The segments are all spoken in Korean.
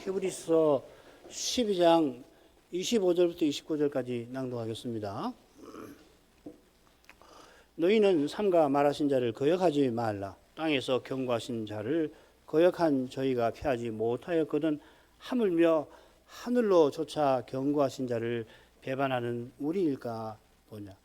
히브리서 12장 25절부터 29절까지 낭독하겠습니다. 너희는 삼가 말하신 자를 거역하지 말라. 땅에서 경고하신 자를 거역한 저희가 피하지 못하였거든 하물며 하늘로 조차 경고하신 자를 배반하는 우리일까 보냐.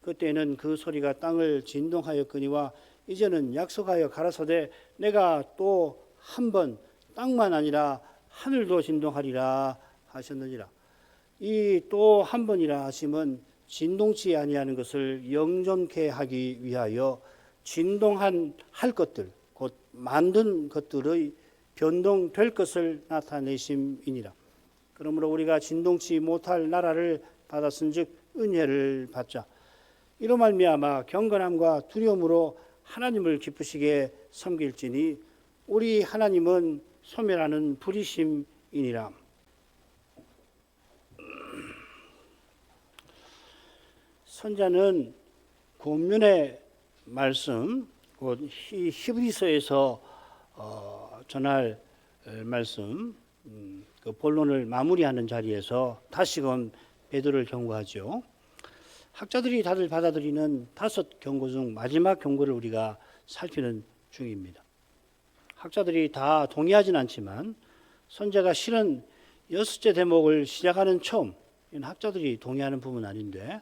그때는 그 소리가 땅을 진동하였거니와 이제는 약속하여 가라사대 내가 또 한 번 땅만 아니라 하늘도 진동하리라 하셨느니라. 이 또 한 번이라 하심은 진동치 아니하는 것을 영존케 하기 위하여 진동한 할 것들 곧 만든 것들의 변동될 것을 나타내심이니라. 그러므로 우리가 진동치 못할 나라를 받았은즉 은혜를 받자. 이로 말미암아 경건함과 두려움으로 하나님을 기쁘시게 섬길지니 우리 하나님은 소멸하는 불이심이니라. 선자는 본문의 말씀, 곧 히브리서에서 전할 말씀, 그 본론을 마무리하는 자리에서 다시금 베드로를 경고하죠. 학자들이 다들 받아들이는 5 경고 중 마지막 경고를 우리가 살피는 중입니다. 학자들이 다 동의하진 않지만 선자가 실은 6째 대목을 시작하는 처음, 이건 학자들이 동의하는 부분은 아닌데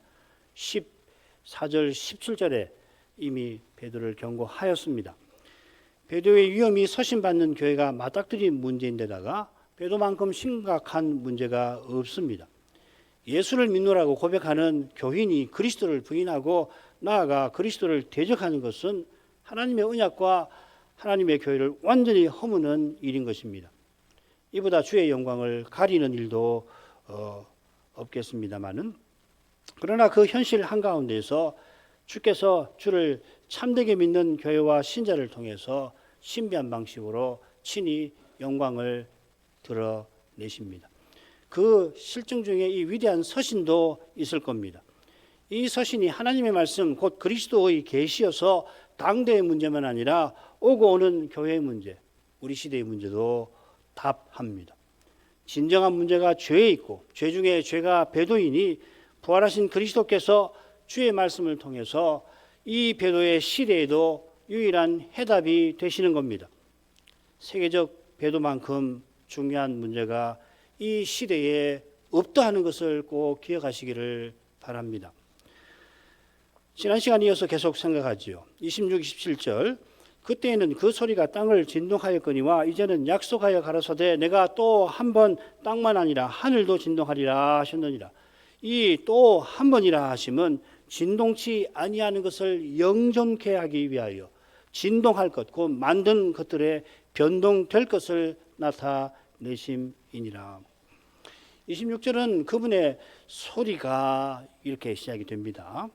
14절, 17절에 이미 베드로를 경고하였습니다. 베드로의 위험이 서신받는 교회가 맞닥뜨린 문제인데다가 베드로만큼 심각한 문제가 없습니다. 예수를 믿노라고 고백하는 교인이 그리스도를 부인하고 나아가 그리스도를 대적하는 것은 하나님의 언약과 하나님의 교회를 완전히 허무는 일인 것입니다. 이보다 주의 영광을 가리는 일도 없겠습니다마는, 그러나 그 현실 한가운데서 주께서 주를 참되게 믿는 교회와 신자를 통해서 신비한 방식으로 친히 영광을 드러내십니다. 그 실증 중에 이 위대한 서신도 있을 겁니다. 이 서신이 하나님의 말씀 곧 그리스도의 계시여서 당대의 문제만 아니라 오고 오는 교회의 문제, 우리 시대의 문제도 답합니다. 진정한 문제가 죄에 있고 죄 중에 죄가 배도이니 부활하신 그리스도께서 주의 말씀을 통해서 이 배도의 시대에도 유일한 해답이 되시는 겁니다. 세계적 배도만큼 중요한 문제가 이 시대에 없다 하는 것을 꼭 기억하시기를 바랍니다. 지난 시간에 이어서 계속 생각하지요. 26, 27절 그때에는 그 소리가 땅을 진동하였거니와 이제는 약속하여 가라사대 내가 또 한 번 땅만 아니라 하늘도 진동하리라 하셨느니라. 이 또 한 번이라 하심은 진동치 아니하는 것을 영존케 하기 위하여 진동할 것, 곧 만든 것들에 변동될 것을 나타내심이니라. 26절은 그분의 소리가 이렇게 시작이 됩니다.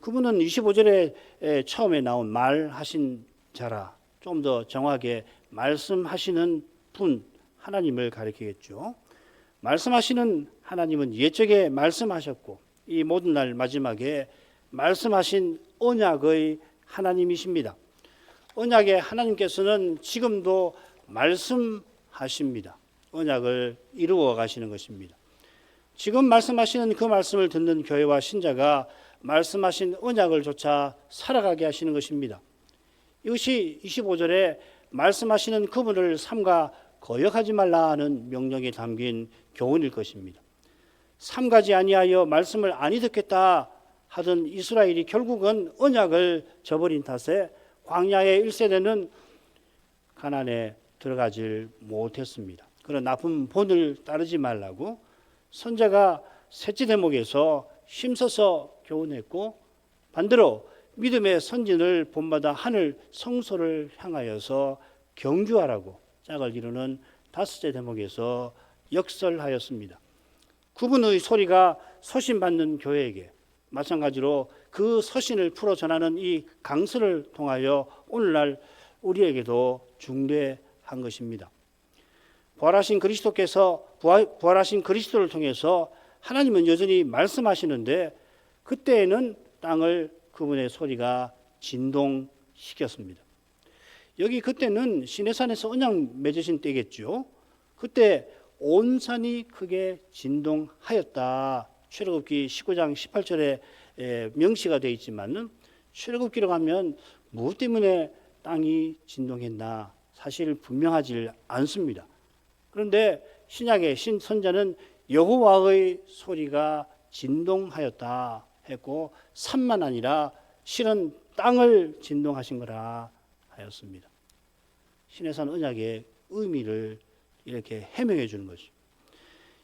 그분은 25절에 처음에 나온 말하신 자라, 좀 더 정확하게 말씀하시는 분, 하나님을 가리키겠죠. 말씀하시는 하나님은 옛적에 말씀하셨고 이 모든 날 마지막에 말씀하신 언약의 하나님이십니다. 언약의 하나님께서는 지금도 말씀하십니다. 언약을 이루어 가시는 것입니다. 지금 말씀하시는 그 말씀을 듣는 교회와 신자가 말씀하신 언약을 조차 살아가게 하시는 것입니다. 이것이 25절에 말씀하시는 그분을 삼가 거역하지 말라 하는 명령에 담긴 교훈일 것입니다. 삼가지 아니하여 말씀을 아니 듣겠다 하던 이스라엘이 결국은 언약을 저버린 탓에 광야의 1세대는 가나안에 들어가질 못했습니다. 그런 나쁜 본을 따르지 말라고 선자가 셋째 대목에서 힘써서 교훈했고, 반대로 믿음의 선진을 본받아 하늘 성소를 향하여서 경주하라고 짝을 이루는 5째 대목에서 역설하였습니다. 그분의 소리가 서신받는 교회에게, 마찬가지로 그 서신을 풀어 전하는 이 강서를 통하여 오늘날 우리에게도 중대한 것입니다. 부활하신 그리스도를 통해서 하나님은 여전히 말씀하시는데 그때에는 땅을 그분의 소리가 진동시켰습니다. 여기 그때는 시내산에서 언약 맺으신 때겠죠. 그때 온 산이 크게 진동하였다. 출애굽기 19장 18절에 명시가 되어 있지만은 출애굽기로 가면 무엇 때문에 땅이 진동했나 사실 분명하지 않습니다. 그런데 신약의 신선자는 여호와의 소리가 진동하였다 했고 산만 아니라 실은 땅을 진동하신 거라 하였습니다. 신해산 언약의 의미를 이렇게 해명해 주는 거죠.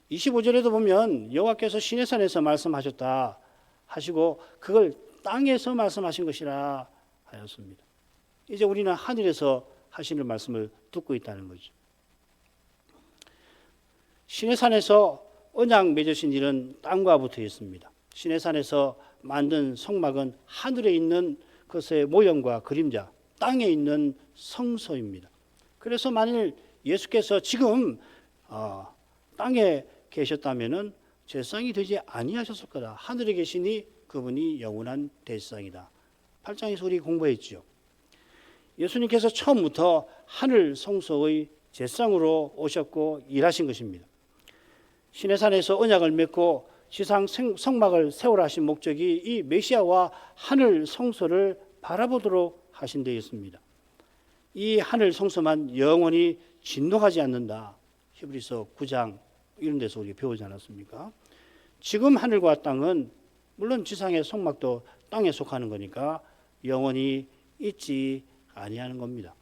25절에도 보면 여호와께서 시내산에서 말씀하셨다 하시고 그걸 땅에서 말씀하신 것이라 하였습니다. 이제 우리는 하늘에서 하시는 말씀을 듣고 있다는 거죠. 시내산에서 언약 맺으신 일은 땅과 붙어 있습니다. 시내산에서 만든 성막은 하늘에 있는 것의 모형과 그림자, 땅에 있는 성소입니다. 그래서 만일 예수께서 지금 땅에 계셨다면은 제사장이 되지 아니하셨을 거다. 하늘에 계시니 그분이 영원한 대제사장이다. 8장에서 우리 공부했죠. 예수님께서 처음부터 하늘 성소의 제사장으로 오셨고 일하신 것입니다. 시내산에서 언약을 맺고 지상 성막을 세우라 하신 목적이 이 메시아와 하늘 성소를 바라보도록 하신 데 있습니다. 이 하늘 성소만 영원히 진동하지 않는다. 히브리서 9장 이런 데서 우리 배우지 않았습니까? 지금 하늘과 땅은 물론 지상의 성막도 땅에 속하는 거니까 영원히 있지 아니하는 겁니다.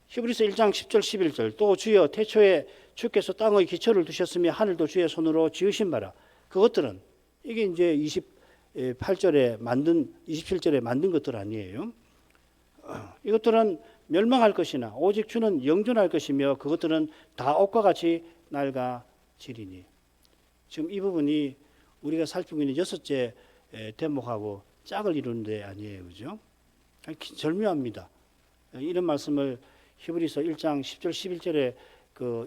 히브리서 1장 10절 11절 또 주여 태초에 주께서 땅의 기초를 두셨으며 하늘도 주의 손으로 지으신 바라. 그것들은 이게 이제 27절에 만든 것들 아니에요. 이것들은 멸망할 것이나 오직 주는 영존할 것이며 그것들은 다 옷과 같이 낡아지리니. 지금 이 부분이 우리가 살피고 있는 6째 대목하고 짝을 이루는 데 아니에요. 그죠? 절묘합니다. 이런 말씀을 히브리서 1장 10절 11절에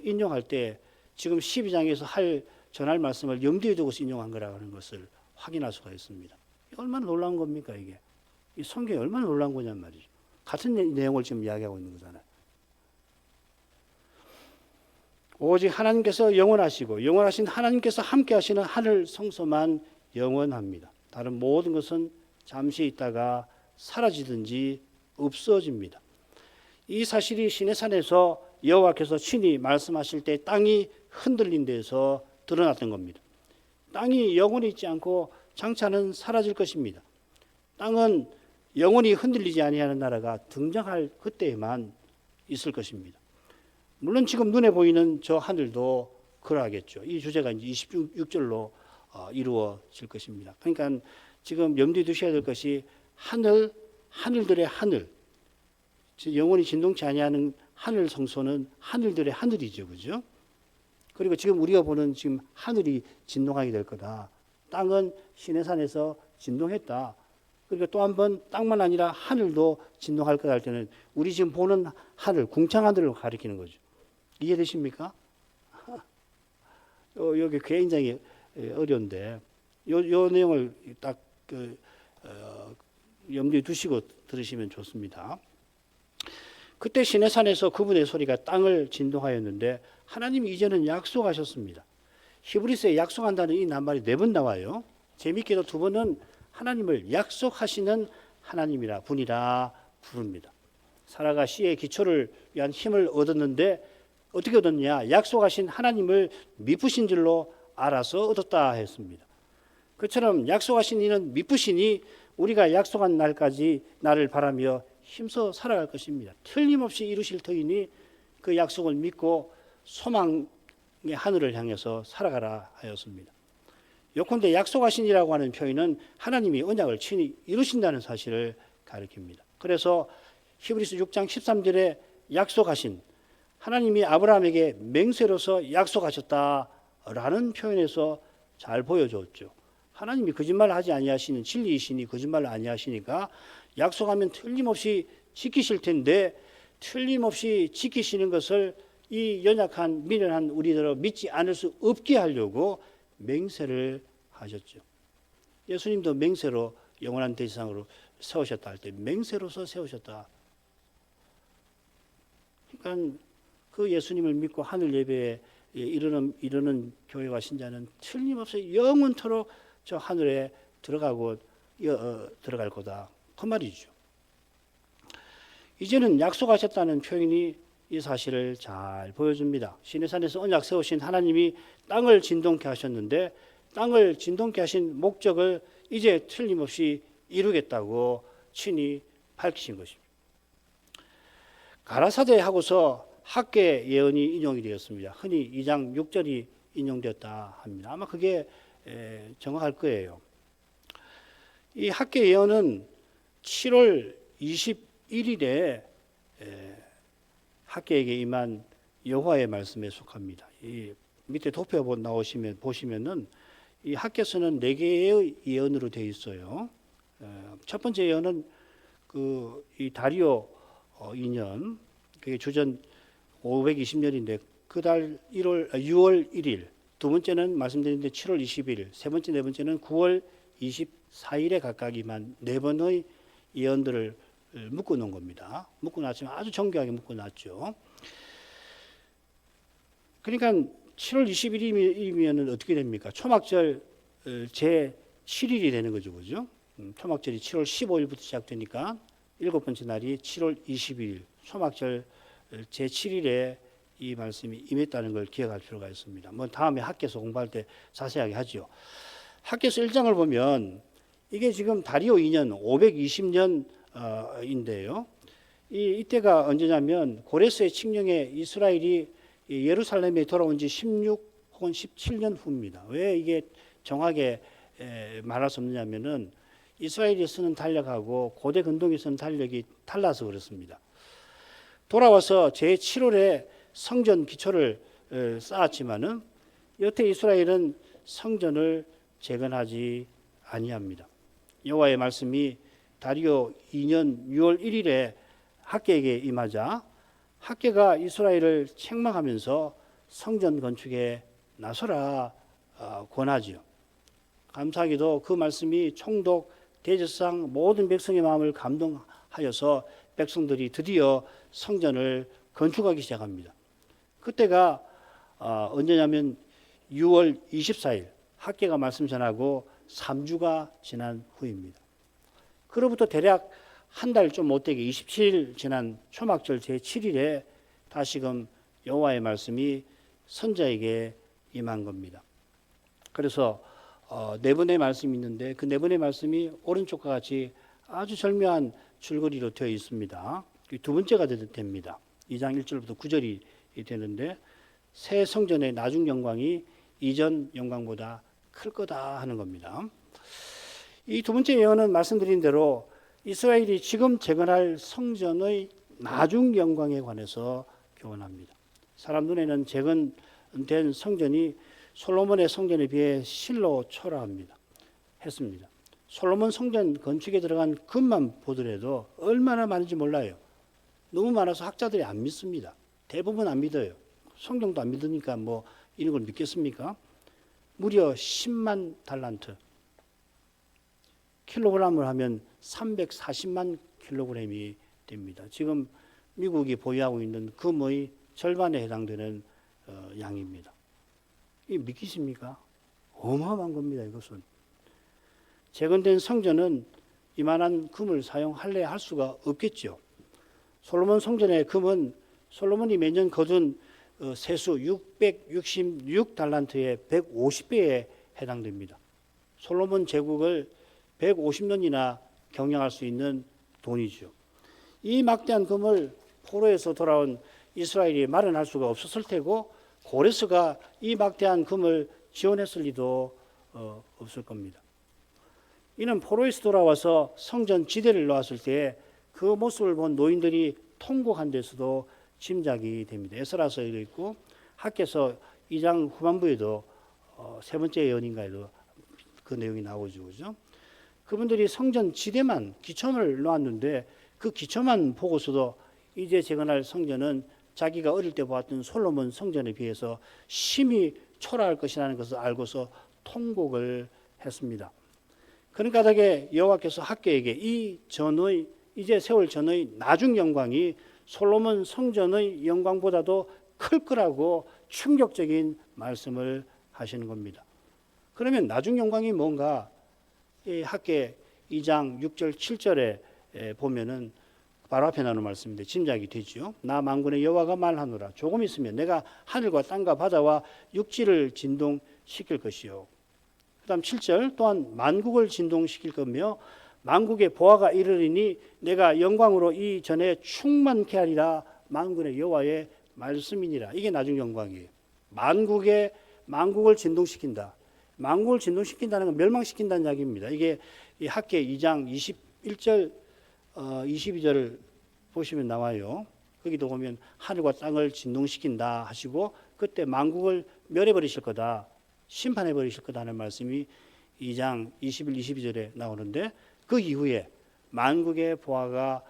인용할 때 지금 12장에서 전할 말씀을 염두에 두고서 인용한 거라는 것을 확인할 수가 있습니다. 얼마나 놀라운 겁니까 이게. 이 성경이 얼마나 놀라운 거냔 말이죠. 같은 내용을 지금 이야기하고 있는 거잖아요. 오직 하나님께서 영원하시고 영원하신 하나님께서 함께 하시는 하늘 성소만 영원합니다. 다른 모든 것은 잠시 있다가 사라지든지 없어집니다. 이 사실이 시내산에서 여호와께서 친히 말씀하실 때 땅이 흔들린 데서 드러났던 겁니다. 땅이 영원히 있지 않고 장차는 사라질 것입니다. 땅은 영원히 흔들리지 아니하는 나라가 등장할 그때에만 있을 것입니다. 물론 지금 눈에 보이는 저 하늘도 그러하겠죠. 이 주제가 이제 26절로 이루어질 것입니다. 그러니까 지금 염두에 두셔야 될 것이 하늘들의 하늘, 영원히 진동치 아니하는 하늘 성소는 하늘들의 하늘이죠, 그죠? 그리고 지금 우리가 보는 지금 하늘이 진동하게 될 거다. 땅은 시내산에서 진동했다. 그리고 또 한 번 땅만 아니라 하늘도 진동할 거다 할 때는 우리 지금 보는 하늘, 궁창 하늘을 가리키는 거죠. 이해되십니까? 여기 굉장히 어려운데 요 내용을 딱 염두에 두시고 들으시면 좋습니다. 그때 시내산에서 그분의 소리가 땅을 진동하였는데 하나님이 이제는 약속하셨습니다. 히브리서에 약속한다는 이 낱말이 4번 나와요. 재미있게도 2번은 하나님을 약속하시는 하나님이라 분이라 부릅니다. 사라가 씨의 기초를 위한 힘을 얻었는데 어떻게 얻었냐? 약속하신 하나님을 미쁘신 줄로 알아서 얻었다 했습니다. 그처럼 약속하신 이는 미쁘시니 우리가 약속한 날까지 나를 바라며 힘써 살아갈 것입니다. 틀림없이 이루실 터이니 그 약속을 믿고 소망의 하늘을 향해서 살아가라 하였습니다. 요컨대 약속하신이라고 하는 표현은 하나님이 언약을 친히 이루신다는 사실을 가리킵니다. 그래서 히브리서 6장 13절에 약속하신 하나님이 아브라함에게 맹세로서 약속하셨다라는 표현에서 잘 보여줬죠. 하나님이 거짓말을 하지 아니하시는 진리이시니 거짓말을 아니하시니까 약속하면 틀림없이 지키실 텐데 틀림없이 지키시는 것을 이 연약한 미련한 우리들을 믿지 않을 수 없게 하려고 맹세를 하셨죠. 예수님도 맹세로 영원한 대제사장으로 세우셨다 할 때 맹세로서 세우셨다. 그러니까 그 예수님을 믿고 하늘 예배에 이르는 교회와 신자는 틀림없이 영원토록 저 하늘에 들어갈 거다. 그 말이죠. 이제는 약속하셨다는 표현이 이 사실을 잘 보여줍니다. 시내산에서 언약 세우신 하나님이 땅을 진동케 하셨는데 땅을 진동케 하신 목적을 이제 틀림없이 이루겠다고 친히 밝히신 것입니다. 가라사대 하고서 학계 예언이 인용이 되었습니다. 흔히 2장 6절이 인용되었다 합니다. 아마 그게 정확할 거예요. 이 학계 예언은 7월 21일에 학계에게 임한 여호와의 말씀에 속합니다. 이 밑에 도표 보시면은 이 학계서는 4개의 예언으로 되어 있어요. 첫 번째 예언은 이 다리오 2년, 그게 주전 520년인데 그 달 6월 1일, 두 번째는 말씀드린 데 7월 20일, 세 번째, 네 번째는 9월 24일에 각각 임한 4번의 예언들을 묶어 놓은 겁니다. 묶어 놨지만 아주 정교하게 묶어 놨죠. 그러니까 7월 20일이면 어떻게 됩니까? 초막절 제 7일이 되는 거죠. 그죠? 초막절이 7월 15일부터 시작되니까 7번째 날이 7월 20일, 초막절 제 7일에 이 말씀이 임했다는 걸 기억할 필요가 있습니다. 뭐 다음에 학계서 공부할 때 자세하게 하죠. 학계서 1장을 보면 이게 지금 다리오 2년 520년인데요. 이때가 언제냐면 고레스의 칙령에 이스라엘이 예루살렘에 돌아온 지 16 혹은 17년 후입니다. 왜 이게 정확하게 말할 수 없느냐면은 이스라엘이 쓰는 달력하고 고대 근동이 쓰는 달력이 달라서 그렇습니다. 돌아와서 제7월에 성전 기초를 쌓았지만은 여태 이스라엘은 성전을 재건하지 아니합니다. 여호와의 말씀이 다리오 2년 6월 1일에 학계에게 임하자 학계가 이스라엘을 책망하면서 성전 건축에 나서라 권하지요. 감사하게도 그 말씀이 총독 대제사장 모든 백성의 마음을 감동하여서 백성들이 드디어 성전을 건축하기 시작합니다. 그때가 언제냐면 6월 24일 학계가 말씀 전하고 3주가 지난 후입니다. 그로부터 대략 한 달 좀 못되게 27일 지난 초막절 제7일에 다시금 여호와의 말씀이 선자에게 임한 겁니다. 그래서 4번의 말씀이 있는데 그 4번의 말씀이 오른쪽과 같이 아주 절묘한 줄거리로 되어 있습니다. 두 번째가 됩니다. 2장 1절부터 9절이 되는데 새 성전의 나중 영광이 이전 영광보다 클 거다 하는 겁니다. 이 두 번째 예언은 말씀드린 대로 이스라엘이 지금 재건할 성전의 나중 영광에 관해서 교훈합니다. 사람 눈에는 재건된 성전이 솔로몬의 성전에 비해 실로 초라합니다. 했습니다. 솔로몬 성전 건축에 들어간 금만 보더라도 얼마나 많은지 몰라요. 너무 많아서 학자들이 안 믿습니다. 대부분 안 믿어요. 성경도 안 믿으니까 뭐 이런 걸 믿겠습니까? 무려 10만 달란트. 킬로그램을 하면 340만 킬로그램이 됩니다. 지금 미국이 보유하고 있는 금의 절반에 해당되는 양입니다. 이 믿기십니까? 어마어마한 겁니다. 이것은. 재건된 성전은 이만한 금을 사용할래 할 수가 없겠죠. 솔로몬 성전의 금은 솔로몬이 매년 거둔 세수 666달란트의 150배에 해당됩니다. 솔로몬 제국을 150년이나 경영할 수 있는 돈이죠. 이 막대한 금을 포로에서 돌아온 이스라엘이 마련할 수가 없었을 테고 고레스가 이 막대한 금을 지원했을 리도 없을 겁니다. 이는 포로에서 돌아와서 성전 지대를 놓았을 때 그 모습을 본 노인들이 통곡한 데서도 짐작이 됩니다. 에스라서에도 있고 학계서 2장 후반부에도 세 번째 예언인가에도 그 내용이 나오죠. 그죠? 그분들이 성전 지대만 기초를 놓았는데 그 기초만 보고서도 이제 재건할 성전은 자기가 어릴 때 보았던 솔로몬 성전에 비해서 심히 초라할 것이라는 것을 알고서 통곡을 했습니다. 그런 까닭에 여호와께서 학계에게 이제 세월 전의 나중 영광이 솔로몬 성전의 영광보다도 클 거라고 충격적인 말씀을 하시는 겁니다. 그러면 나중 영광이 뭔가? 이 학계 2장 6절 7절에 보면은 바로 앞에 나오는 말씀인데 짐작이 되죠. 나 만군의 여호와가 말하노라. 조금 있으면 내가 하늘과 땅과 바다와 육지를 진동시킬 것이요. 그 다음 7절 또한 만국을 진동시킬 거며 만국의 보화가 이르리니 내가 영광으로 이 전에 충만케 하리라. 만군의 여호와의 말씀이니라. 이게 나중 영광이에요. 만국을 진동시킨다. 만국을 진동시킨다는 건 멸망시킨다는 이야기입니다. 이게 이 학계 2장 21절 22절을 보시면 나와요. 거기도 보면 하늘과 땅을 진동시킨다 하시고 그때 만국을 멸해버리실 거다. 심판해버리실 거다 하는 말씀이 2장 21, 22절에 나오는데 그 이후에 만국의 보화가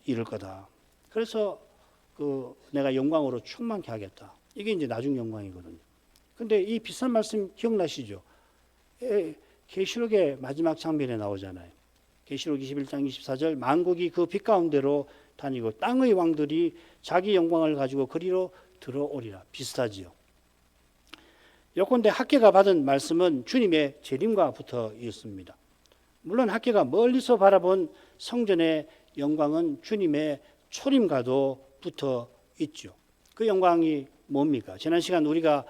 이를 거다. 그래서 내가 영광으로 충만케 하겠다. 이게 이제 나중 영광이거든요. 근데 이 비슷한 말씀 기억나시죠? 계시록의 마지막 장면에 나오잖아요. 계시록 21장 24절 만국이 그 빛 가운데로 다니고 땅의 왕들이 자기 영광을 가지고 그리로 들어오리라. 비슷하지요. 요컨대 학계가 받은 말씀은 주님의 재림과 붙어 있습니다. 물론 학계가 멀리서 바라본 성전의 영광은 주님의 초림과도 붙어 있죠. 그 영광이 뭡니까? 지난 시간 우리가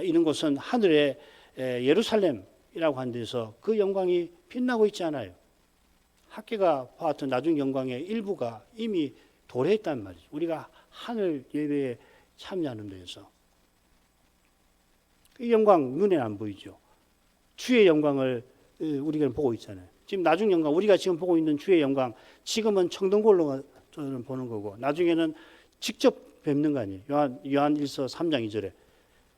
있는 곳은 하늘의 예루살렘이라고 하는 데서 그 영광이 빛나고 있지 않아요. 학계가 봐왔던 나중 영광의 일부가 이미 도래했단 말이죠. 우리가 하늘 예배에 참여하는 데에서 이 영광 눈에 안 보이죠. 주의 영광을 우리가 보고 있잖아요. 지금 나중 영광 우리가 지금 보고 있는 주의 영광 지금은 청동골로 저는 보는 거고 나중에는 직접 뵙는 거 아니에요. 요한 1서 3장 2절에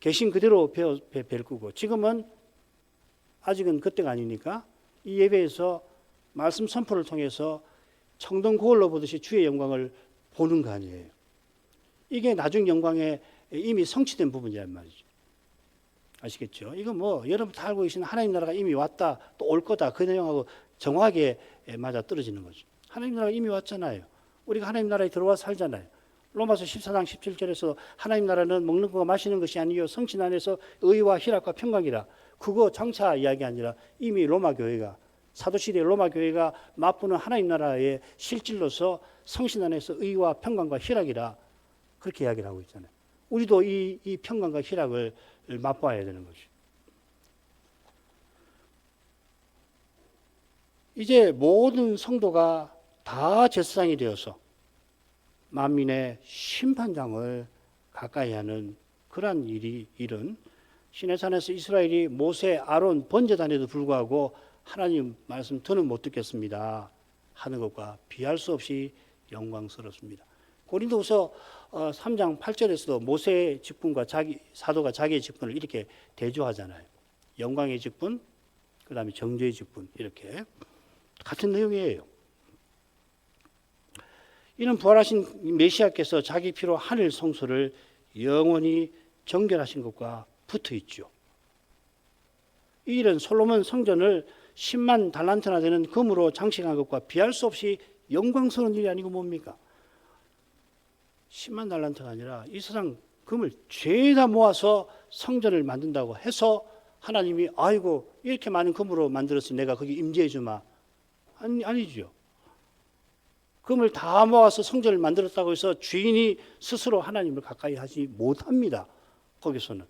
계신 그대로 뵐 거고 지금은 아직은 그때가 아니니까 이 예배에서 말씀 선포를 통해서 청동 거울로 보듯이 주의 영광을 보는 거 아니에요. 이게 나중 영광에 이미 성취된 부분이란 말이죠. 아시겠죠? 이거 뭐 여러분 다 알고 계신 하나님 나라가 이미 왔다 또 올 거다 그 내용하고 정확하게 맞아 떨어지는 거죠. 하나님 나라가 이미 왔잖아요. 우리가 하나님 나라에 들어와 살잖아요. 로마서 14장 17절에서 하나님 나라는 먹는 것과 마시는 것이 아니요 성신 안에서 의와 희락과 평강이라. 그거 장차 이야기 아니라 이미 로마 교회가 사도시대 로마 교회가 맛보는 하나님 나라의 실질로서 성신 안에서 의와 평강과 희락이라 그렇게 이야기를 하고 있잖아요. 우리도 이 평강과 희락을 맛봐야 되는 거죠. 이제 모든 성도가 다 제사장이 되어서 만민의 심판장을 가까이 하는 그러한 일은 시내산에서 이스라엘이 모세, 아론, 번제단에도 불구하고 하나님 말씀 더는 못 듣겠습니다 하는 것과 비할 수 없이 영광스럽습니다. 고린도후서 3장 8절에서도 모세의 직분과 사도가 자기의 직분을 이렇게 대조하잖아요. 영광의 직분, 그 다음에 정죄의 직분 이렇게 같은 내용이에요. 이는 부활하신 메시아께서 자기 피로 하늘 성소를 영원히 정결하신 것과 붙어 있죠. 이 일은 솔로몬 성전을 10만 달란트나 되는 금으로 장식한 것과 비할 수 없이 영광스러운 일이 아니고 뭡니까? 10만 달란트가 아니라 이 세상 금을 죄다 모아서 성전을 만든다고 해서 하나님이 아이고 이렇게 많은 금으로 만들었으니 내가 거기 임재해 주마. 아니죠. 금을 다 모아서 성전을 만들었다고 해서 주인이 스스로 하나님을 가까이 하지 못합니다. 거기서는.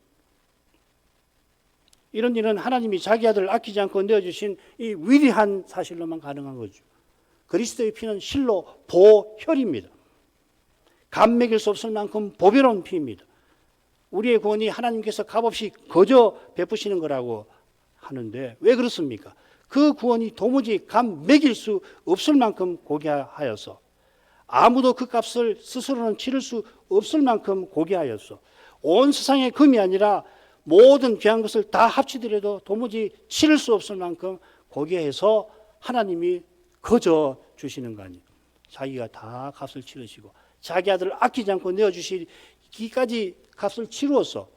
이런 일은 하나님이 자기 아들을 아끼지 않고 내어주신 이 위대한 사실로만 가능한 거죠. 그리스도의 피는 실로 보혈입니다. 감 먹일 수 없을 만큼 보배로운 피입니다. 우리의 구원이 하나님께서 값없이 거저 베푸시는 거라고 하는데 왜 그렇습니까? 그 구원이 도무지 감 먹일 수 없을 만큼 고귀하여서 아무도 그 값을 스스로는 치를 수 없을 만큼 고귀하여서 온 세상의 금이 아니라 모든 귀한 것을 다 합치더라도 도무지 치를 수 없을 만큼 고귀해서 하나님이 거저 주시는 거 아니에요. 자기가 다 값을 치르시고 자기 아들을 아끼지 않고 내어주시기까지 값을 치루어서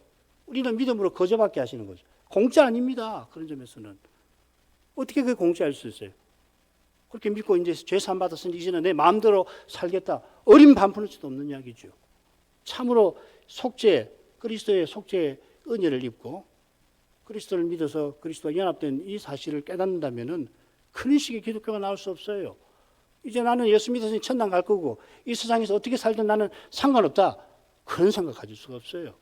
우리는 믿음으로 거저받게 하시는 거죠. 공짜 아닙니다. 그런 점에서는. 어떻게 그게 공짜일 수 있어요? 그렇게 믿고 이제 죄 사함 받았으니 이제는 내 마음대로 살겠다. 어린 반푼을 수도 없는 이야기죠. 참으로 그리스도의 속죄의 은혜를 입고 그리스도를 믿어서 그리스도와 연합된 이 사실을 깨닫는다면은 그런 식의 기독교가 나올 수 없어요. 이제 나는 예수 믿어서 천당 갈 거고 이 세상에서 어떻게 살든 나는 상관없다. 그런 생각 가질 수가 없어요.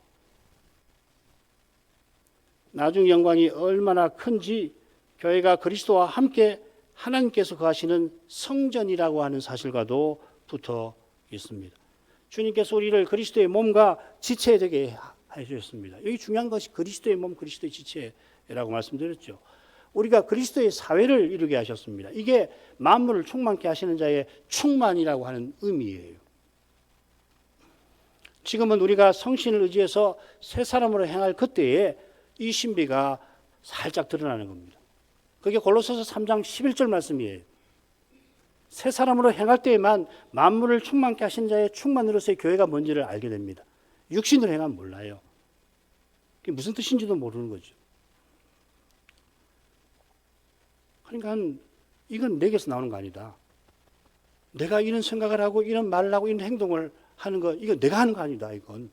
나중 영광이 얼마나 큰지 교회가 그리스도와 함께 하나님께서 거하시는 성전이라고 하는 사실과도 붙어 있습니다. 주님께서 우리를 그리스도의 몸과 지체 되게 해주셨습니다. 여기 중요한 것이 그리스도의 몸, 그리스도의 지체라고 말씀드렸죠. 우리가 그리스도의 사회를 이루게 하셨습니다. 이게 만물을 충만케 하시는 자의 충만이라고 하는 의미예요. 지금은 우리가 성신을 의지해서 새 사람으로 행할 그때에 이 신비가 살짝 드러나는 겁니다. 그게 골로새서 3장 11절 말씀이에요. 새 사람으로 행할 때에만 만물을 충만케 하신 자의 충만으로서의 교회가 뭔지를 알게 됩니다. 육신으로 행하면 몰라요. 그게 무슨 뜻인지도 모르는 거죠. 그러니까 이건 내게서 나오는 거 아니다. 내가 이런 생각을 하고 이런 말을 하고 이런 행동을 하는 거 이거 내가 하는 거 아니다. 이건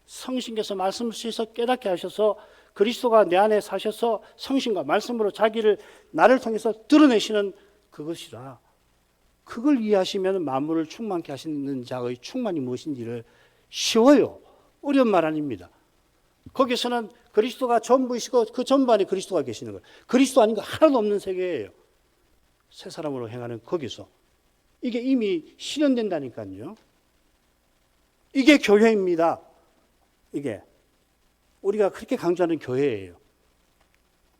성신께서 말씀을 주셔서 깨닫게 하셔서 그리스도가 내 안에 사셔서 성신과 말씀으로 자기를 나를 통해서 드러내시는 그것이라. 그걸 이해하시면 만물을 충만케 하시는 자의 충만이 무엇인지를 쉬워요. 어려운 말 아닙니다. 거기서는 그리스도가 전부이시고 그 전부 안에 그리스도가 계시는 거예요. 그리스도 아닌 거 하나도 없는 세계예요. 새 사람으로 행하는 거기서. 이게 이미 실현된다니까요. 이게 교회입니다. 이게 우리가 그렇게 강조하는 교회예요.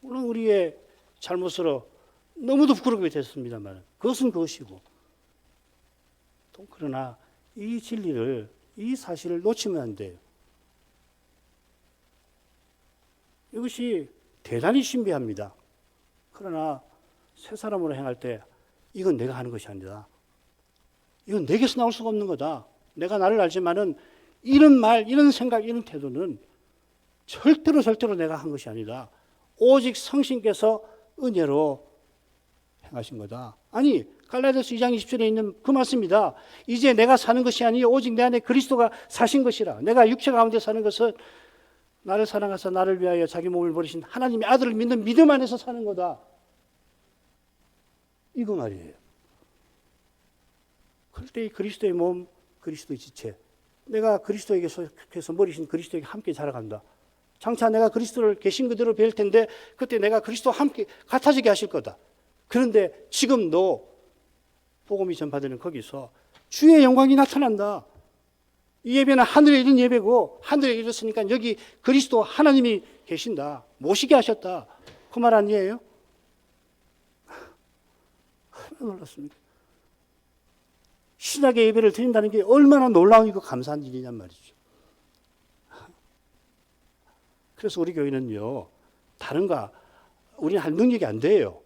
물론 우리의 잘못으로 너무도 부끄럽게 됐습니다만 그것은 그것이고 또 그러나 이 진리를 이 사실을 놓치면 안 돼요. 이것이 대단히 신비합니다. 그러나 새 사람으로 행할 때 이건 내가 하는 것이 아니다. 이건 내게서 나올 수가 없는 거다. 내가 나를 알지만은 이런 말, 이런 생각, 이런 태도는 절대로 내가 한 것이 아니다. 오직 성신께서 은혜로 행하신 거다. 아니 갈라디아서 2장 20절에 있는 그 말씀입니다. 이제 내가 사는 것이 아니요 오직 내 안에 그리스도가 사신 것이라. 내가 육체 가운데 사는 것은 나를 사랑하사 나를 위하여 자기 몸을 버리신 하나님의 아들을 믿는 믿음 안에서 사는 거다. 이거 말이에요. 그럴 때 그리스도의 몸, 그리스도의 지체. 내가 그리스도에게서 머리신 그리스도에게 함께 자라간다. 장차 내가 그리스도를 계신 그대로 뵐 텐데 그때 내가 그리스도와 함께 같아지게 하실 거다. 그런데 지금 너 복음이 전파되는 거기서 주의 영광이 나타난다. 이 예배는 하늘에 이른 예배고 하늘에 이르렀으니까 여기 그리스도 하나님이 계신다. 모시게 하셨다. 그 말 아니에요? 얼마나 놀랐습니까? 신약의 예배를 드린다는 게 얼마나 놀라우고 감사한 일이냔 말이죠. 그래서 우리 교회는요, 다른가, 우리는 할 능력이 안 돼요.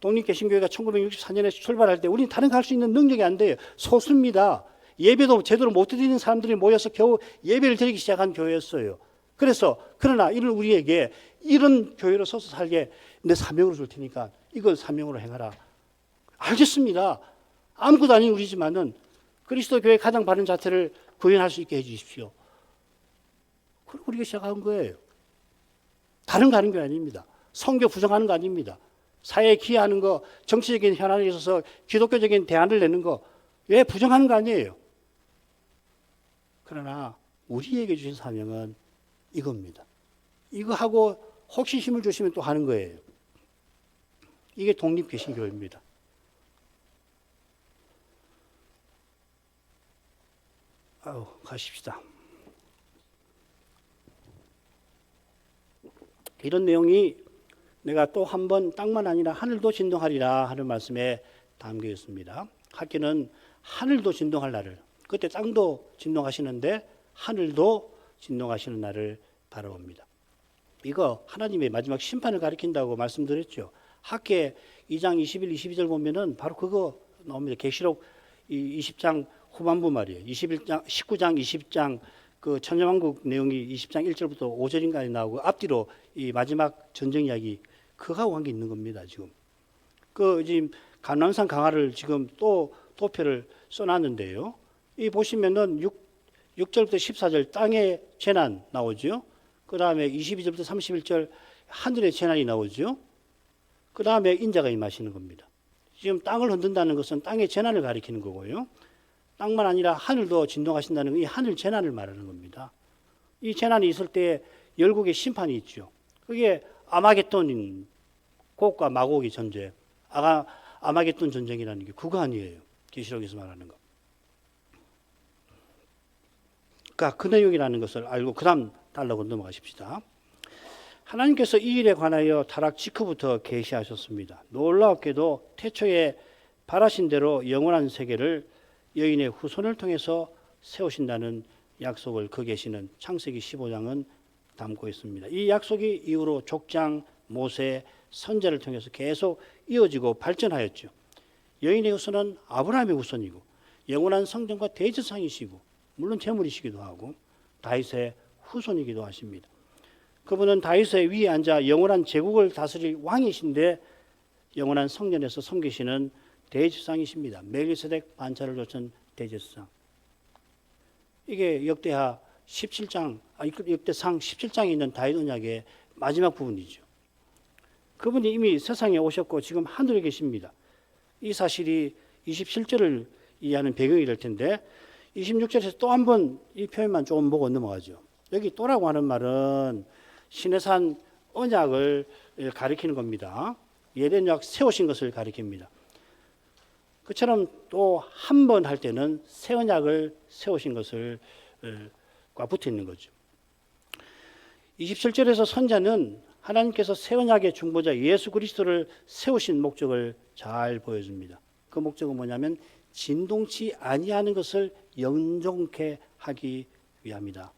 독립개신교회가 1964년에 출발할 때 우리는 다른 거 할 수 있는 능력이 안 돼요. 소수입니다. 예배도 제대로 못 드리는 사람들이 모여서 겨우 예배를 드리기 시작한 교회였어요. 그러나 이런 우리에게 이런 교회로 서서 살게 내 사명으로 줄 테니까 이걸 사명으로 행하라. 알겠습니다. 아무것도 아닌 우리지만은 그리스도 교회 가장 바른 자태를 구현할 수 있게 해 주십시오. 그리고 우리가 시작한 거예요. 다른 거 하는 게 아닙니다. 성교 부정하는 거 아닙니다. 사회에 기여하는 거, 정치적인 현안에 있어서 기독교적인 대안을 내는 거, 왜 부정하는 거 아니에요. 그러나 우리에게 주신 사명은 이겁니다. 이거 하고 혹시 힘을 주시면 또 하는 거예요. 이게 독립개신교회입니다. 가십시다. 이런 내용이 내가 또 한 번 땅만 아니라 하늘도 진동하리라 하는 말씀에 담겨 있습니다. 학기는 하늘도 진동할 날을, 그때 땅도 진동하시는데 하늘도 진동하시는 날을 바라봅니다. 이거 하나님의 마지막 심판을 가리킨다고 말씀드렸죠. 학계 2장 21, 22절 보면은 바로 그거 나옵니다. 계시록 20장 후반부 말이에요. 19장, 20장 그 천년왕국 내용이 20장 1절부터 5절인가에 나오고 앞뒤로 이 마지막 전쟁 이야기 그거하고 관계 있는 겁니다. 지금 지금 감람산 강화를 지금 또 도표를 써놨는데요. 이 보시면은 6절부터 14절 땅의 재난 나오죠. 그 다음에 22절부터 31절 하늘의 재난이 나오죠. 그 다음에 인자가 임하시는 겁니다. 지금 땅을 흔든다는 것은 땅의 재난을 가리키는 거고요. 땅만 아니라 하늘도 진동하신다는 건 이 하늘 재난을 말하는 겁니다. 이 재난이 있을 때 열국의 심판이 있죠. 그게 아마겟돈, 곡과 마곡의 전쟁, 아마겟돈 전쟁이라는 게 그거 아니에요. 계시록에서 말하는 거. 그러니까 그 내용이라는 것을 알고 그 다음 달라고 넘어가십시다. 하나님께서 이 일에 관하여 타락 직후부터 계시하셨습니다. 놀랍게도 태초에 바라신 대로 영원한 세계를 여인의 후손을 통해서 세우신다는 약속을 그 계시는 창세기 15장은 담고 있습니다. 이 약속이 이후로 족장, 모세, 선제를 통해서 계속 이어지고 발전하였죠. 여인의 후손은 아브라함의 후손이고 영원한 성전과 대제사장이시고 물론 제물이시기도 하고 다윗의 후손이기도 하십니다. 그분은 다윗의 위에 앉아 영원한 제국을 다스릴 왕이신데 영원한 성전에서 섬기시는 대제사장이십니다. 멜기세덱 반차를 좇은 대제사장. 이게 역대하 17장, 역대상 17장에 있는 다윗 언약의 마지막 부분이죠. 그분이 이미 세상에 오셨고 지금 하늘에 계십니다. 이 사실이 27절을 이해하는 배경이 될 텐데 26절에서 또 한 번 이 표현만 조금 보고 넘어가죠. 여기 또라고 하는 말은 시내산 언약을 가리키는 겁니다. 예전 언약 세우신 것을 가리킵니다. 그처럼 또 한 번 할 때는 새 언약을 세우신 것을 과 붙어 있는 거죠. 27절에서 선자는 하나님께서 새 언약의 중보자 예수 그리스도를 세우신 목적을 잘 보여줍니다. 그 목적은 뭐냐면 진동치 아니하는 것을 영존케 하기 위함이다.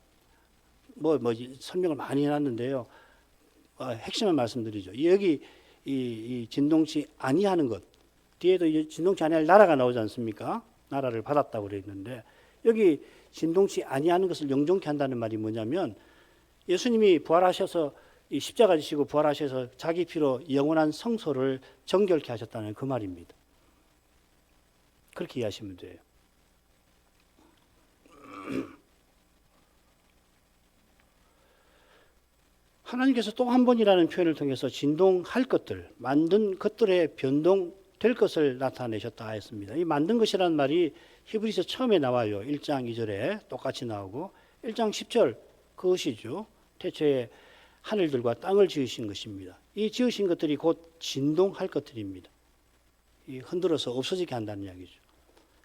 설명을 많이 해놨는데요. 핵심을 말씀드리죠. 여기 이 진동치 아니하는 것 뒤에도 진동치 아니할 나라가 나오지 않습니까? 나라를 받았다고 그랬는데 여기 진동치 아니하는 것을 영존케 한다는 말이 뭐냐면 예수님이 부활하셔서 이 십자가 지시고 부활하셔서 자기 피로 영원한 성소를 정결케 하셨다는 그 말입니다. 그렇게 이해하시면 돼요. 하나님께서 또 한 번이라는 표현을 통해서 진동할 것들, 만든 것들의 변동될 것을 나타내셨다 했습니다. 이 만든 것이라는 말이 히브리서 처음에 나와요. 1장 2절에 똑같이 나오고 1장 10절 그것이죠. 태초에 하늘들과 땅을 지으신 것입니다. 이 지으신 것들이 곧 진동할 것들입니다. 흔들어서 없어지게 한다는 이야기죠.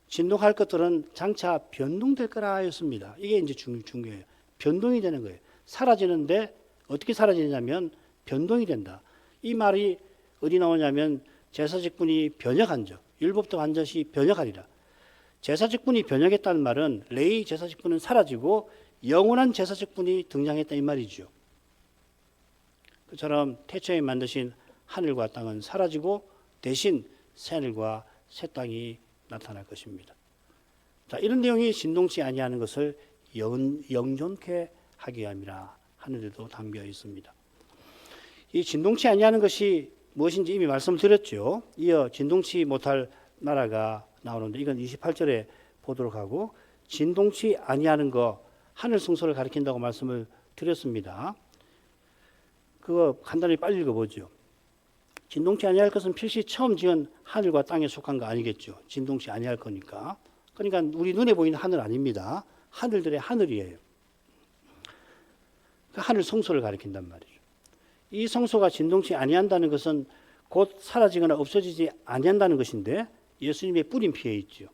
진동할 것들은 장차 변동될 거라 하였습니다. 이게 이제 중요해요. 변동이 되는 거예요. 사라지는데 어떻게 사라지냐면 변동이 된다. 이 말이 어디 나오냐면 제사직분이 변혁한 적, 율법도 반드시 변혁하리라. 제사직분이 변혁했다는 말은 레위 제사직분은 사라지고 영원한 제사직분이 등장했다 이 말이죠. 그처럼 태초에 만드신 하늘과 땅은 사라지고 대신 새 하늘과 새 땅이 나타날 것입니다. 자, 이런 내용이 진동치 아니하는 것을 영존케 하기 위함이라 하는 데도 담겨 있습니다. 이 진동치 아니하는 것이 무엇인지 이미 말씀드렸죠. 이어 진동치 못할 나라가 나오는데 이건 28절에 보도록 하고 진동치 아니하는 거 하늘 성소를 가리킨다고 말씀을 드렸습니다. 그거 간단히 빨리 읽어보죠. 진동치 아니할 것은 필시 처음 지은 하늘과 땅에 속한 거 아니겠죠. 진동치 아니할 거니까. 그러니까 우리 눈에 보이는 하늘 아닙니다. 하늘들의 하늘이에요. 그 하늘 성소를 가리킨단 말이죠. 이 성소가 진동치 아니한다는 것은 곧 사라지거나 없어지지 아니한다는 것인데 예수님의 뿌린 피에 있죠.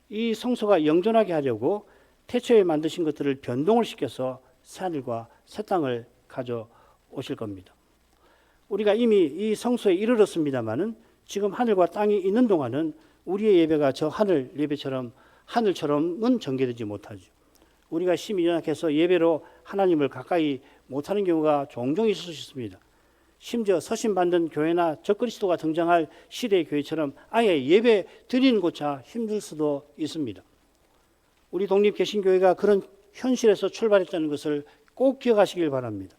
이 성소가 영존하게 하려고 태초에 만드신 것들을 변동을 시켜서 새 하늘과 새 땅을 가져오실 겁니다. 우리가 이미 이 성소에 이르렀습니다마는 지금 하늘과 땅이 있는 동안은 우리의 예배가 저 하늘 예배처럼 하늘처럼은 전개되지 못하죠. 우리가 심히 연약해서 예배로 하나님을 가까이 못하는 경우가 종종 있을 수 있습니다. 심지어 서신받는 교회나 적그리스도가 등장할 시대의 교회처럼 아예 예배 드리는 것조차 힘들 수도 있습니다. 우리 독립개신교회가 그런 현실에서 출발했다는 것을 꼭 기억하시길 바랍니다.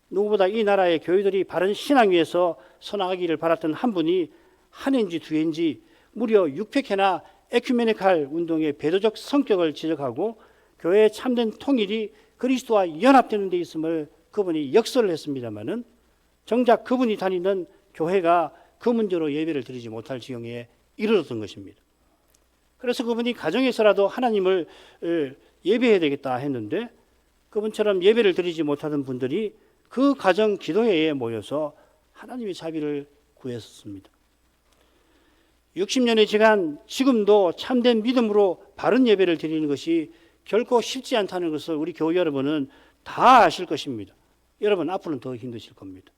누구보다 이 나라의 교회들이 바른 신앙 위에서 서나가기를 바랐던 한 분이 한 해인지 두 해인지 무려 600회나 에큐메니칼 운동의 배도적 성격을 지적하고 교회의 참된 통일이 그리스도와 연합되는 데 있음을 그분이 역설을 했습니다마는 정작 그분이 다니는 교회가 그 문제로 예배를 드리지 못할 지경에 이르렀던 것입니다. 그래서 그분이 가정에서라도 하나님을 예배해야 되겠다 했는데 그분처럼 예배를 드리지 못하던 분들이 그 가정 기도회에 모여서 하나님의 자비를 구했었습니다. 60년의 지간 지금도 참된 믿음으로 바른 예배를 드리는 것이 결코 쉽지 않다는 것을 우리 교회 여러분은 다 아실 것입니다. 여러분 앞으로는 더 힘드실 겁니다.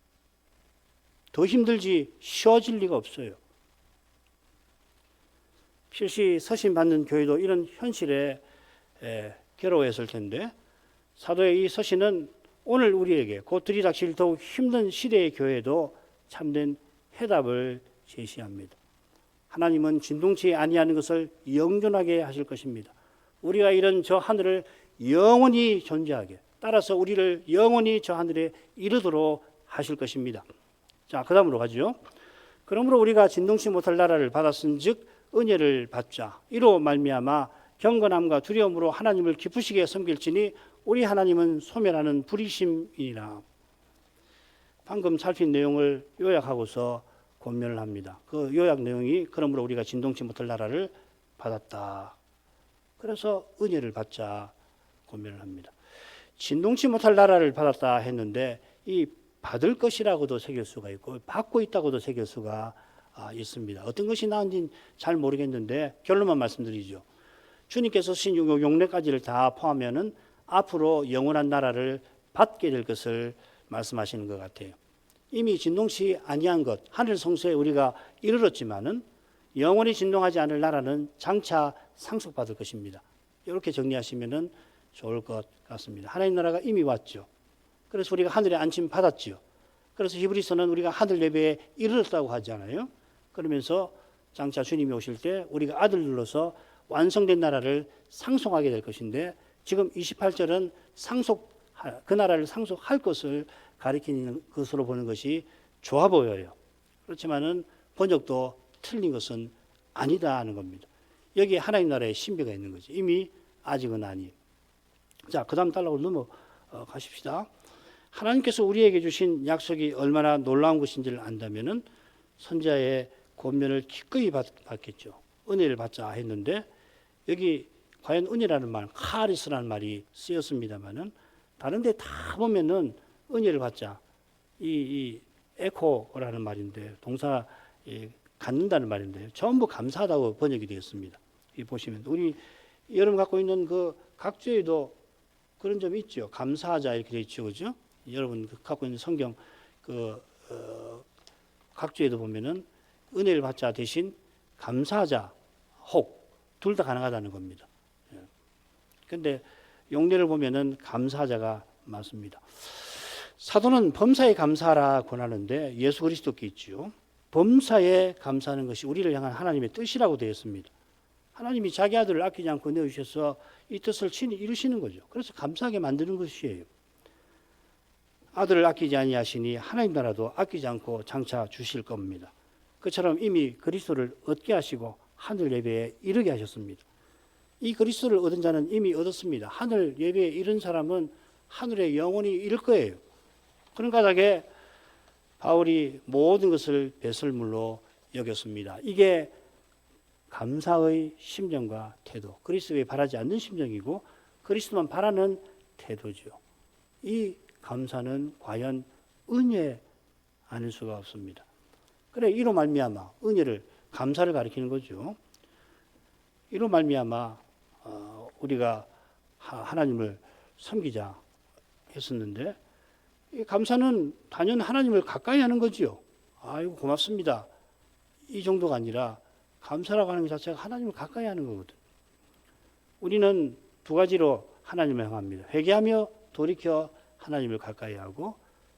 더 힘들지 쉬워질 리가 없어요. 필시 서신 받는 교회도 이런 현실에 괴로워했을 텐데 사도의 이 서신은 오늘 우리에게 곧 들이닥칠 더욱 힘든 시대의 교회도 참된 해답을 제시합니다. 하나님은 진동치 아니하는 것을 영존하게 하실 것입니다. 우리가 이런 저 하늘을 영원히 존재하게 따라서 우리를 영원히 저 하늘에 이르도록 하실 것입니다. 자, 그 다음으로 가죠. 그러므로 우리가 진동치 못할 나라를 받았은즉 은혜를 받자. 이로 말미암아 경건함과 두려움으로 하나님을 기쁘시게 섬길지니 우리 하나님은 소멸하는 불이심이니라. 방금 살핀 내용을 요약하고서 권면을 합니다. 그 요약 내용이 그러므로 우리가 진동치 못할 나라를 받았다. 그래서 은혜를 받자 권면을 합니다. 진동치 못할 나라를 받았다 했는데 이 받을 것이라고도 새길 수가 있고 받고 있다고도 새길 수가 있습니다. 어떤 것이 나은지는 잘 모르겠는데 결론만 말씀드리죠. 주님께서 신 용례까지를 다 포함하면은 앞으로 영원한 나라를 받게 될 것을 말씀하시는 것 같아요. 이미 진동치 아니한 것, 하늘 성소에 우리가 이르렀지만은 영원히 진동하지 않을 나라는 장차 상속받을 것입니다. 이렇게 정리하시면은 좋을 것 같습니다. 하나님 나라가 이미 왔죠. 그래서 우리가 하늘에 안심 받았죠. 그래서 히브리서는 우리가 하늘 예배에 이르렀다고 하잖아요. 그러면서 장차 주님이 오실 때 우리가 아들들로서 완성된 나라를 상속하게 될 것인데 지금 28절은 그 나라를 상속할 것을 가리키는 것으로 보는 것이 좋아 보여요. 그렇지만은 번역도 틀린 것은 아니다 하는 겁니다. 여기에 하나님 나라의 신비가 있는 거죠. 이미 아직은 아니에요. 자, 그 다음 달라고 넘어가십시다. 하나님께서 우리에게 주신 약속이 얼마나 놀라운 것인지를 안다면은 선지자의 권면을 기꺼이 받겠죠. 은혜를 받자 했는데 여기 과연 은혜라는 말, 카리스라는 말이 쓰였습니다만은 다른 데 다 보면은 은혜를 받자. 이 에코라는 말인데 동사 갖는다는 말인데 전부 감사하다고 번역이 되었습니다. 이 보시면 우리 여러분 갖고 있는 그 각주에도 그런 점이 있죠. 감사하자 이렇게 되어 있죠, 그죠? 여러분 갖고 있는 성경 각주에도 보면은 은혜를 받자 대신 감사하자 혹 둘 다 가능하다는 겁니다. 그런데 용례를 보면은 감사하자가 맞습니다. 사도는 범사에 감사하라 권하는데 예수 그리스도께 있죠. 범사에 감사하는 것이 우리를 향한 하나님의 뜻이라고 되어 있습니다. 하나님이 자기 아들을 아끼지 않고 내어주셔서 이 뜻을 친히 이루시는 거죠. 그래서 감사하게 만드는 것이에요. 아들을 아끼지 아니하시니 하나님 나라도 아끼지 않고 장차 주실 겁니다. 그처럼 이미 그리스도를 얻게 하시고 하늘 예배에 이르게 하셨습니다. 이 그리스도를 얻은 자는 이미 얻었습니다. 하늘 예배에 이른 사람은 하늘에 영원히 이를 거예요. 그런 까닭에 바울이 모든 것을 배설물로 여겼습니다. 이게 감사의 심정과 태도, 그리스도에 바라지 않는 심정이고 그리스도만 바라는 태도죠. 이 감사는 과연 은혜 아닐 수가 없습니다. 그래 이로 말미암아 은혜를 감사를 가리키는 거죠. 이로 말미암아 우리가 하나님을 섬기자 했었는데 이 감사는 단연 하나님을 가까이 하는 거지요. 아이고 고맙습니다. 이 정도가 아니라 감사라고 하는 것 자체가 하나님을 가까이 하는 거거든. 우리는 두 가지로 하나님을 향합니다. 회개하며 돌이켜 하나님을 가까이 하고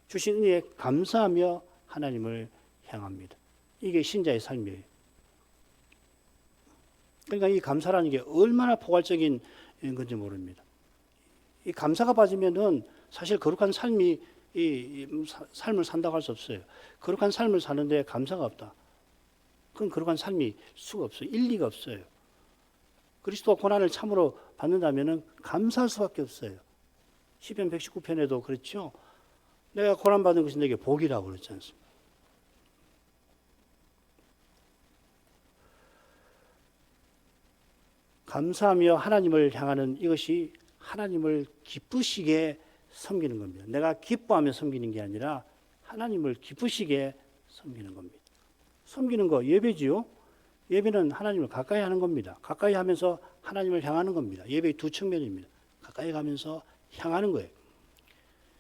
주신 은혜에 감사하며 하나님을 향합니다. 이게 신자의 삶이에요. 그러니까 이 감사라는 게 얼마나 포괄적인 건지 모릅니다. 이 감사가 빠지면은 사실 거룩한 삶이 이 삶을 산다고 할 수 없어요. 거룩한 삶을 사는데 감사가 없다. 그건 거룩한 삶이 수가 없어요. 일리가 없어요. 그리스도가 고난을 참으로 받는다면 감사할 수밖에 없어요. 시편 119편에도 그렇죠. 내가 고난받은 것이 내게 복이라고 그랬지 않습니까? 감사하며 하나님을 향하는 이것이 하나님을 기쁘시게 섬기는 겁니다. 내가 기뻐하며 섬기는 게 아니라 하나님을 기쁘시게 섬기는 겁니다. 섬기는 거 예배지요. 예배는 하나님을 가까이 하는 겁니다. 가까이 하면서 하나님을 향하는 겁니다. 예배의 두 측면입니다. 가까이 가면서 향하는 거예요.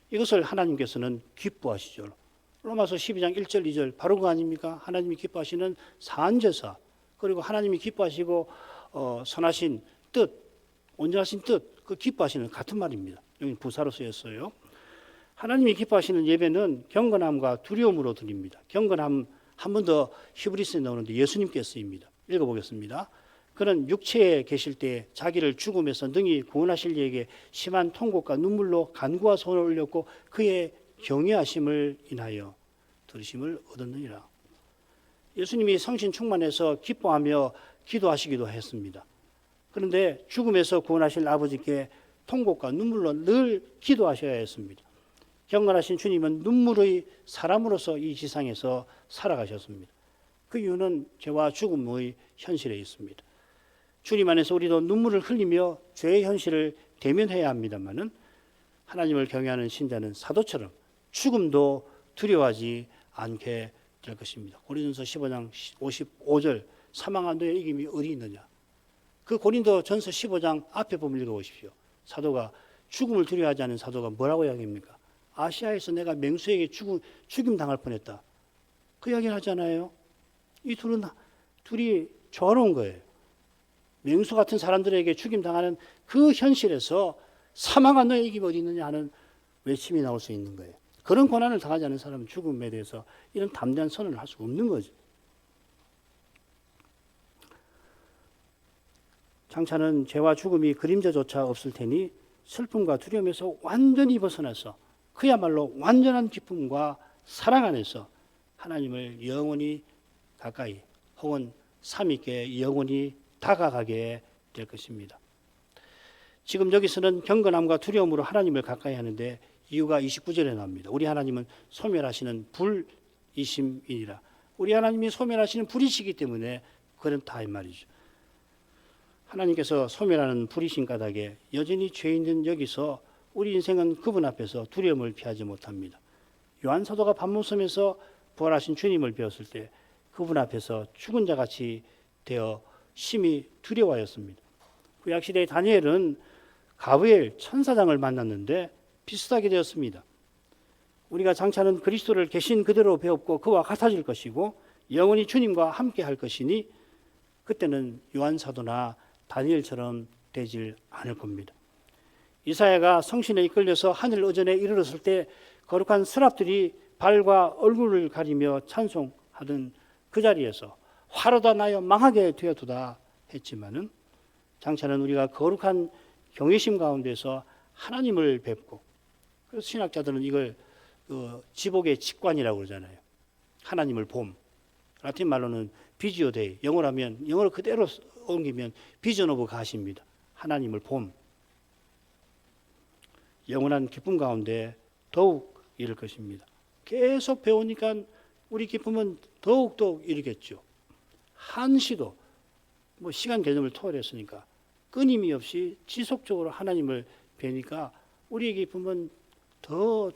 이것을 하나님께서는 기뻐하시죠. 로마서 12장 1절 2절 바로 그거 아닙니까? 하나님이 기뻐하시는 사안제사, 그리고 하나님이 기뻐하시고 선하신 뜻, 온전하신 뜻, 그 기뻐하시는 같은 말입니다. 여기 부사로 쓰였어요. 하나님이 기뻐하시는 예배는 경건함과 두려움으로 드립니다. 경건함 한 번 더 히브리서에 나오는데 예수님께 쓰입니다. 읽어보겠습니다. 그는 육체에 계실 때 자기를 죽음에서 능히 구원하실 이에게 심한 통곡과 눈물로 간구와 손을 올렸고 그의 경외하심을 인하여 들으심을 얻었느니라. 예수님이 성신 충만해서 기뻐하며 기도하시기도 했습니다. 그런데 죽음에서 구원하실 아버지께 통곡과 눈물로 늘 기도하셔야 했습니다. 경건하신 주님은 눈물의 사람으로서 이 지상에서 살아가셨습니다. 그 이유는 죄와 죽음의 현실에 있습니다. 주님 안에서 우리도 눈물을 흘리며 죄의 현실을 대면해야 합니다만은 하나님을 경외하는 신자는 사도처럼 죽음도 두려워하지 않게 될 것입니다. 고린도서 15장 55절 사망한 너의 이김이 어디 있느냐. 그 고린도 전서 15장 앞에 보면 읽어보십시오. 사도가 죽음을 두려워하지 않은 사도가 뭐라고 이야기합니까? 아시아에서 내가 맹수에게 죽임 당할 뻔했다. 그 이야기를 하잖아요. 이 둘이 조화로운 거예요. 맹수 같은 사람들에게 죽임 당하는 그 현실에서 사망한 너의 이김이 어디 있느냐 하는 외침이 나올 수 있는 거예요. 그런 고난을 당하지 않은 사람은 죽음에 대해서 이런 담대한 선언을 할 수 없는 거죠. 장차는 죄와 죽음이 그림자조차 없을 테니 슬픔과 두려움에서 완전히 벗어나서 그야말로 완전한 기쁨과 사랑 안에서 하나님을 영원히 가까이 혹은 삼위께 영원히 다가가게 될 것입니다. 지금 여기서는 경건함과 두려움으로 하나님을 가까이 하는데 이유가 29절에 나옵니다. 우리 하나님은 소멸하시는 불이심이니라. 우리 하나님이 소멸하시는 불이시기 때문에 그렇다 이 말이죠. 하나님께서 소멸하는 불이신 까닭에 여전히 죄 있는 여기서 우리 인생은 그분 앞에서 두려움을 피하지 못합니다. 요한 사도가 밤문섬에서 부활하신 주님을 배웠을 때 그분 앞에서 죽은 자같이 되어 심히 두려워하였습니다. 구약시대의 다니엘은 가브리엘 천사장을 만났는데 비슷하게 되었습니다. 우리가 장차는 그리스도를 계신 그대로 배웠고 그와 같아질 것이고 영원히 주님과 함께 할 것이니 그때는 요한 사도나 다니엘처럼 되질 않을 겁니다. 이사야가 성신에 이끌려서 하늘 의전에 이르렀을 때 거룩한 서랍들이 발과 얼굴을 가리며 찬송하던 그 자리에서 화로다 나여 망하게 되어두다 했지만은 장차는 우리가 거룩한 경외심 가운데서 하나님을 뵙고, 그래서 신학자들은 이걸 지복의 직관이라고 그러잖아요. 하나님을 봄. 라틴 말로는 비지오 데이. 영어로 그대로 옮기면 비전 오브 가십니다. 하나님을 봄. 영원한 기쁨 가운데 더욱 이를 것입니다. 계속 배우니까 우리 기쁨은 더욱더 이르겠죠. 한시도 시간 개념을 초월했으니까 끊임이 없이 지속적으로 하나님을 뵈니까 우리의 기쁨은 더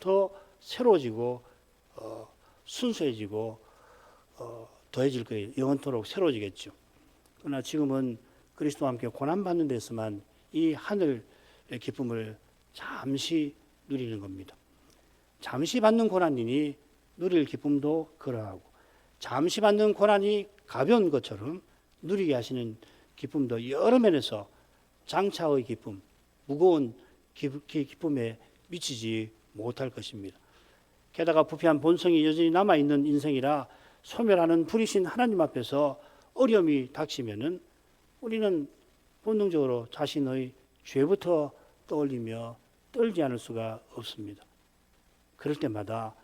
새로워지고 순수해지고 더해질 거예요. 영원토록 새로워지겠죠. 그러나 지금은 그리스도와 함께 고난받는 데서만 이 하늘의 기쁨을 잠시 누리는 겁니다. 잠시 받는 고난이니 누릴 기쁨도 그러하고 잠시 받는 고난이 가벼운 것처럼 누리게 하시는 기쁨도 여러 면에서 장차의 기쁨, 무거운 기쁨에 미치지 못할 것입니다. 게다가 부패한 본성이 여전히 남아있는 인생이라 소멸하는 불이신 하나님 앞에서 어려움이 닥치면은 우리는 본능적으로 자신의 죄부터 떠올리며 떨지 않을 수가 없습니다. 그럴 때마다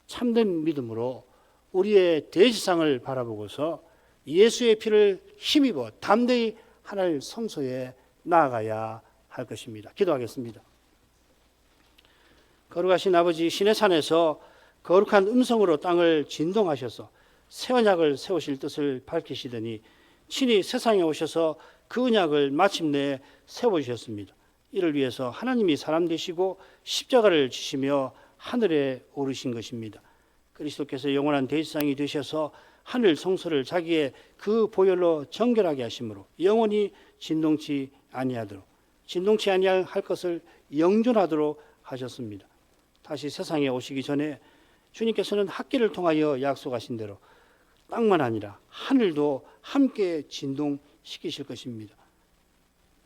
참된 믿음으로 우리의 대지상을 바라보고서 예수의 피를 힘입어 담대히 하나님 성소에 나아가야 할 것입니다. 기도하겠습니다. 거룩하신 아버지, 신의 산에서 거룩한 음성으로 땅을 진동하셔서 새 언약을 세우실 뜻을 밝히시더니 친히 세상에 오셔서 그 언약을 마침내 세워주셨습니다. 이를 위해서 하나님이 사람 되시고 십자가를 지시며 하늘에 오르신 것입니다. 그리스도께서 영원한 대지상이 되셔서 하늘 성소를 자기의 그 보혈로 정결하게 하심으로 영원히 진동치 아니하도록, 진동치 아니할 것을 영존하도록 하셨습니다. 다시 세상에 오시기 전에 주님께서는 학기를 통하여 약속하신 대로 땅만 아니라 하늘도 함께 진동시키실 것입니다.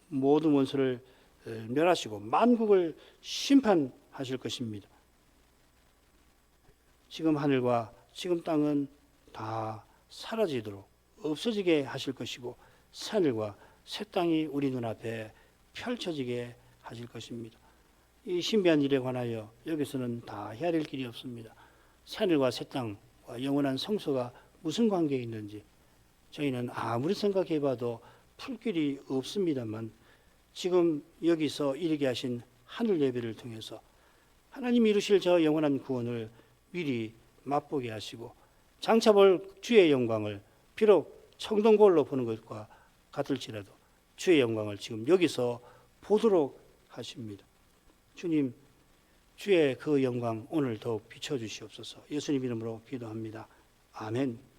모든 원수를 멸하시고 만국을 심판하실 것입니다. 지금 하늘과 지금 땅은 다 사라지도록 없어지게 하실 것이고 새 하늘과 새 땅이 우리 눈앞에 펼쳐지게 하실 것입니다. 이 신비한 일에 관하여 여기서는 다 헤아릴 길이 없습니다. 새 하늘과 새 땅과 영원한 성소가 무슨 관계가 있는지 저희는 아무리 생각해봐도 풀 길이 없습니다만, 지금 여기서 이르게 하신 하늘 예배를 통해서 하나님이 이루실 저 영원한 구원을 미리 맛보게 하시고 장차 볼 주의 영광을 비록 청동거울로 보는 것과 같을지라도 주의 영광을 지금 여기서 보도록 하십니다. 주님, 주의 그 영광 오늘 더욱 비춰주시옵소서. 예수님 이름으로 기도합니다. 아멘.